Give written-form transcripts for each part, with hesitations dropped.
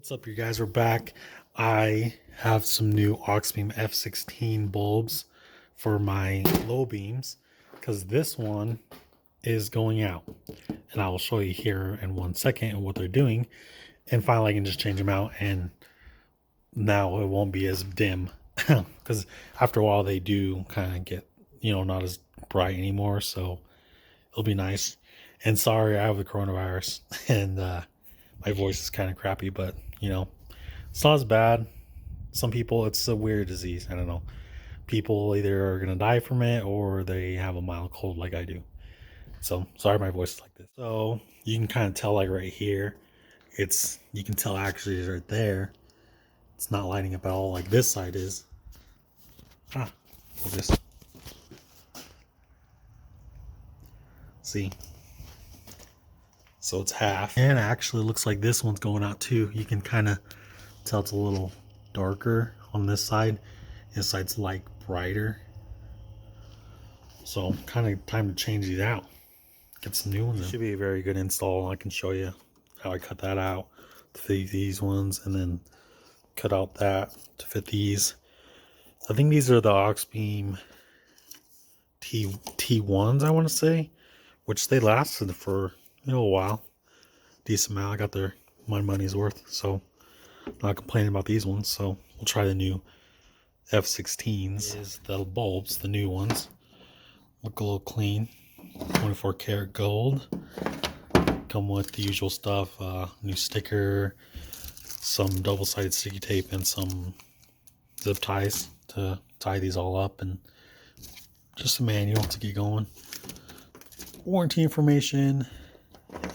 What's up, you guys? We're back. I have some new Auxbeam F-16 bulbs for my low beams because this one is going out, and I will show you here in 1 second what they're doing, and finally I can just change them out, and now it won't be as dim because after a while they do kind of get, not as bright anymore, so it'll be nice. And sorry, I have the coronavirus and my voice is kind of crappy, but it's not as bad. Some people, it's a weird disease. I don't know. People either are going to die from it or they have a mild cold like I do. So sorry my voice is like this. So you can kind of tell, like right here, you can tell actually right there, it's not lighting up at all like this side is. We'll just see. So it's half. And it actually looks like this one's going out too. You can kind of tell it's a little darker on this side. This side's like brighter. So kind of time to change these out. Get some new ones in. Should be a very good install. I can show you how I cut that out to fit these ones, and then cut out that to fit these. I think these are the Auxbeam T1s, I want to say, which they lasted for a while. Decent amount. I got my money's worth, so I'm not complaining about these ones. So we'll try the new F-16s. Is the bulbs, the new ones. Look a little clean. 24 karat gold. Come with the usual stuff. New sticker, some double-sided sticky tape, and some zip ties to tie these all up, and just a manual to get going. Warranty information,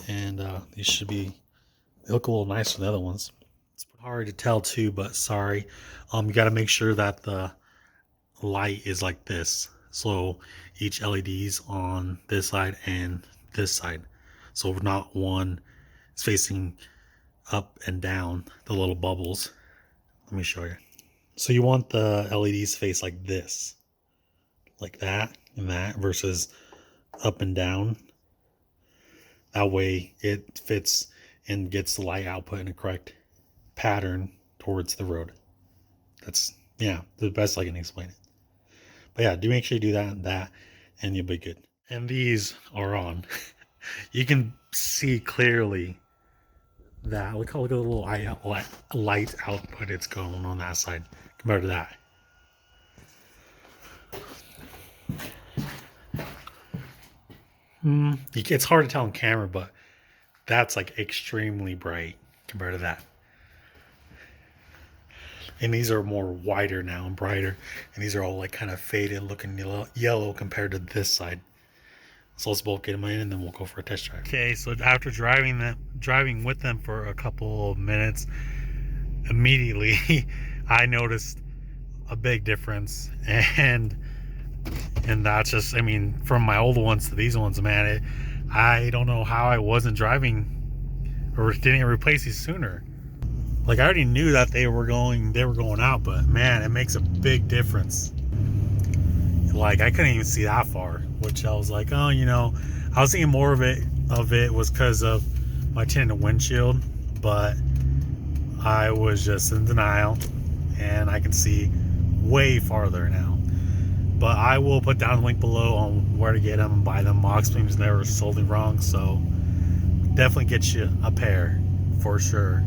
and these should they look a little nicer than the other ones. It's hard to tell too, but sorry. You got to make sure that the light is like this, so each LED's on this side and this side, so not one is facing up and down, the little bubbles. Let me show you. So you want the LEDs face like this, like that and that, versus up and down. That way it fits and gets the light output in a correct pattern towards the road. That's the best I can explain it. But yeah, do make sure you do that and you'll be good. And these are on. You can see clearly that. Look at the little light output it's going on that side compared to that. It's hard to tell on camera, but that's like extremely bright compared to that. And these are more wider now and brighter, and these are all like kind of faded looking yellow compared to this side. So let's both get them in and then we'll go for a test drive. Okay, so after driving with them for a couple of minutes, immediately I noticed a big difference, and that's just, from my old ones to these ones, man, I don't know how I wasn't driving or didn't replace these sooner. Like, I already knew that they were going out, but man, it makes a big difference. Like, I couldn't even see that far, which I was like, I was thinking more of it was because of my tinted windshield, but I was just in denial, and I can see way farther now. But I will put down the link below on where to get them and buy them. Auxbeam's never sold me wrong, so definitely get you a pair for sure.